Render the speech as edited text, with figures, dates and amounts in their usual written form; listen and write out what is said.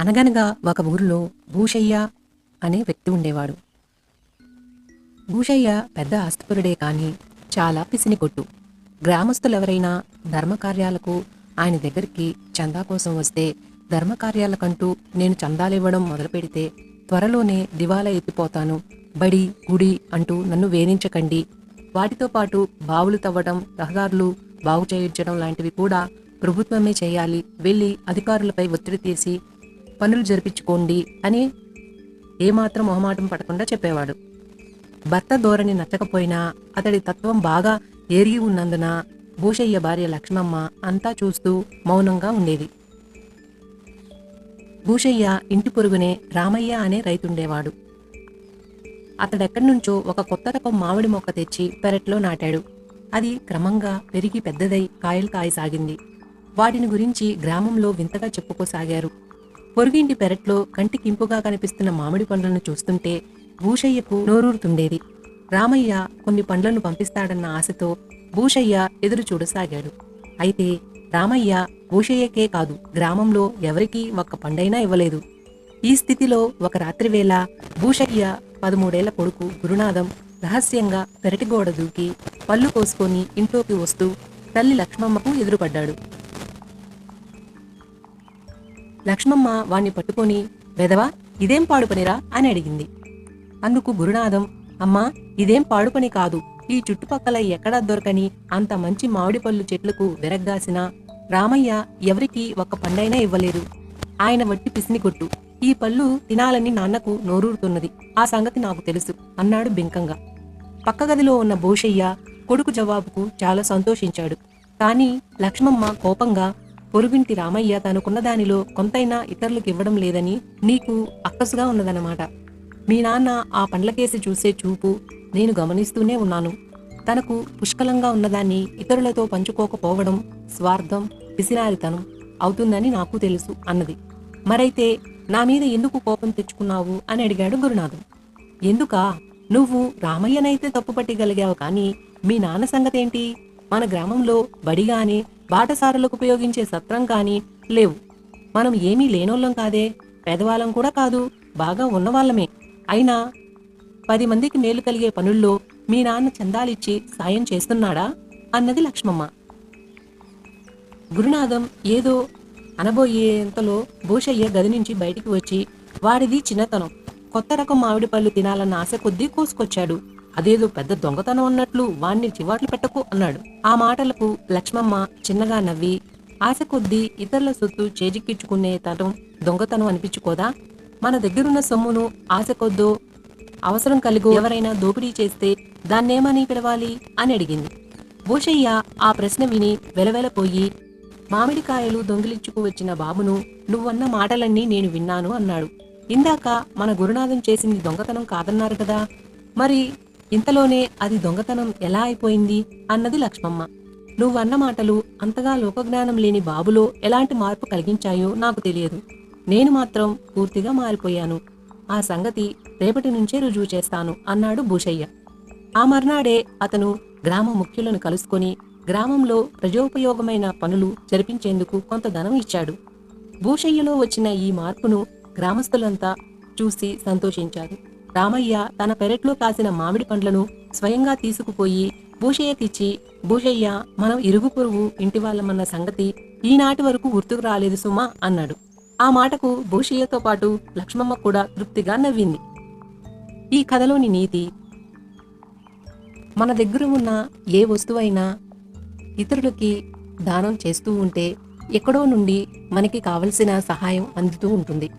అనగనగా ఒక ఊరిలో భూషయ్య అనే వ్యక్తి ఉండేవాడు. భూషయ్య పెద్ద ఆస్తిపరుడే కాని చాలా పిసినికొట్టు. గ్రామస్తులెవరైనా ధర్మకార్యాలకు ఆయన దగ్గరికి చందా కోసం వస్తే ధర్మకార్యాలకంటూ నేను చందాలివ్వడం మొదలుపెడితే త్వరలోనే దివాలా ఎత్తిపోతాను, బడి గుడి అంటూ నన్ను వేధించకండి, వాటితో పాటు బావులు తవ్వడం, రహదారులు బాగు చేయించడం లాంటివి కూడా ప్రభుత్వమే చేయాలి, వెళ్ళి అధికారులపై ఒత్తిడి తీసి పనులు జరిపించుకోండి అని ఏమాత్రం మొహమాటం పడకుండా చెప్పేవాడు. భర్త ధోరణి నచ్చకపోయినా అతడి తత్వం బాగా ఎరిగి ఉన్నందున భూషయ్య భార్య లక్ష్మమ్మ అంతా చూస్తూ మౌనంగా ఉండేది. భూషయ్య ఇంటి పొరుగునే రామయ్య అనే రైతుండేవాడు. అతడెక్కడి నుంచో ఒక కొత్త రకం మామిడి మొక్క తెచ్చి పెరట్లో నాటాడు. అది క్రమంగా పెరిగి పెద్దదై కాయలు కాయసాగింది. వాటిని గురించి గ్రామంలో వింతగా చెప్పుకోసాగారు. పొరుగింటి పెరట్లో కంటికింపుగా కనిపిస్తున్న మామిడి పండ్లను చూస్తుంటే భూషయ్యకు నోరూరుతుండేది. రామయ్య కొన్ని పండ్లను పంపిస్తాడన్న ఆశతో భూషయ్య ఎదురు చూడసాగాడు. అయితే రామయ్య భూషయ్యకే కాదు, గ్రామంలో ఎవరికీ ఒక్క పండైనా ఇవ్వలేదు. ఈ స్థితిలో ఒక రాత్రివేళ భూషయ్య 13 ఏళ్ల కొడుకు గురునాథం రహస్యంగా పెరటిగోడ దూకి పళ్ళు కోసుకొని ఇంట్లోకి వస్తూ తల్లి లక్ష్మమ్మకు ఎదురుపడ్డాడు. లక్ష్మమ్మ వాణ్ణి పట్టుకొని, వెదవా, ఇదేం పాడుపనిరా అని అడిగింది. అందుకు గురునాథం, అమ్మా, ఇదేం పాడుపని కాదు, ఈ చుట్టుపక్కల ఎక్కడా దొరకని అంత మంచి మామిడి పళ్ళు చెట్లకు వెరగ్గాసిన రామయ్య ఎవరికీ ఒక్క పండైనా ఇవ్వలేదు. ఆయన వట్టి పిసినికొట్టు. ఈ పళ్ళు తినాలని నాన్నకు నోరూరుతున్నది, ఆ సంగతి నాకు తెలుసు అన్నాడు బింకంగా. పక్క గదిలో ఉన్న భూషయ్య కొడుకు జవాబుకు చాలా సంతోషించాడు. కాని లక్ష్మమ్మ కోపంగా, పొరుగింటి రామయ్య తనకున్న దానిలో కొంతైనా ఇతరులకు ఇవ్వడం లేదని నీకు అక్కసుగా ఉన్నదన్నమాట. మీ నాన్న ఆ పండ్లకేసి చూసే చూపు నేను గమనిస్తూనే ఉన్నాను. తనకు పుష్కలంగా ఉన్నదాన్ని ఇతరులతో పంచుకోకపోవడం స్వార్థం, పిసినారితనం అవుతుందని నాకు తెలుసు అన్నది. మరైతే నా మీద ఎందుకు కోపం తెచ్చుకున్నావు అని అడిగాడు గురునాథం. ఎందుకా? నువ్వు రామయ్యనైతే తప్పుపట్టిగలిగావు, కానీ మీ నాన్న సంగతేంటి? మన గ్రామంలో బడిగాని బాటసారులకు ఉపయోగించే సత్రం కాని లేవు. మనం ఏమీ లేనోళ్ళం కాదే, పేదవాళ్ళం కూడా కాదు, బాగా ఉన్నవాళ్ళమే. అయినా 10 మందికి మేలు కలిగే పనుల్లో మీ నాన్న చందాలిచ్చి సాయం చేస్తున్నాడా అన్నది లక్ష్మమ్మ. గురునాథం ఏదో అనబోయేంతలో భూషయ్య గది నుంచి బయటికి వచ్చి, వాడిది చిన్నతనం, కొత్త రకం మామిడి పళ్ళు తినాలన్న ఆశ కొద్దీ కోసుకొచ్చాడు, అదేదో పెద్ద దొంగతనం అన్నట్లు వాణ్ణి చివాట్లు పెట్టకు అన్నాడు. ఆ మాటలకు లక్ష్మమ్మ చిన్నగా నవ్వి, ఆశ కొద్దీ ఇతరుల సొత్తు చేజిక్కించుకునే తనం దొంగతనం అనిపించుకోదా? మన దగ్గరున్న సొమ్మును ఆశ కొద్దో అవసరం కలిగో ఎవరైనా దోపిడీ చేస్తే దాన్నేమని పిలవాలి అని అడిగింది. భూషయ్య ఆ ప్రశ్న విని వెలవెలపోయి, మామిడికాయలు దొంగిలించుకు వచ్చిన బాబును నువ్వన్న మాటలన్నీ నేను విన్నాను అన్నాడు. ఇందాక మన గురునాథం చేసింది దొంగతనం కాదన్నారు కదా, మరి ఇంతలోనే అది దొంగతనం ఎలా అయిపోయింది అన్నది లక్ష్మమ్మ. నువ్వన్న మాటలు అంతగా లోకజ్ఞానం లేని బాబులో ఎలాంటి మార్పు కలిగించాయో నాకు తెలియదు. నేను మాత్రం పూర్తిగా మారిపోయాను. ఆ సంగతి రేపటి నుంచే రుజువు చేస్తాను అన్నాడు భూషయ్య. ఆ మర్నాడే అతను గ్రామ ముఖ్యులను కలుసుకొని గ్రామంలో ప్రజోపయోగమైన పనులు జరిపించేందుకు కొంత ధనం ఇచ్చాడు. భూషయ్యలో వచ్చిన ఈ మార్పును గ్రామస్తులంతా చూసి సంతోషించారు. రామయ్య తన పెరట్లో కాసిన మామిడి పండ్లను స్వయంగా తీసుకుపోయి భూషయ్యకిచ్చి, భూషయ్య, మనం ఇరుగు పొరుగు ఇంటి వాళ్ళమన్న సంగతి ఈనాటి వరకు గుర్తుకు రాలేదు సుమా అన్నాడు. ఆ మాటకు భూషయ్యతో పాటు లక్ష్మమ్మ కూడా తృప్తిగా నవ్వింది. ఈ కథలోని నీతి, మన దగ్గర ఉన్న ఏ వస్తువైనా ఇతరులకి దానం చేస్తూ ఉంటే ఎక్కడో నుండి మనకి కావలసిన సహాయం అందుతూ ఉంటుంది.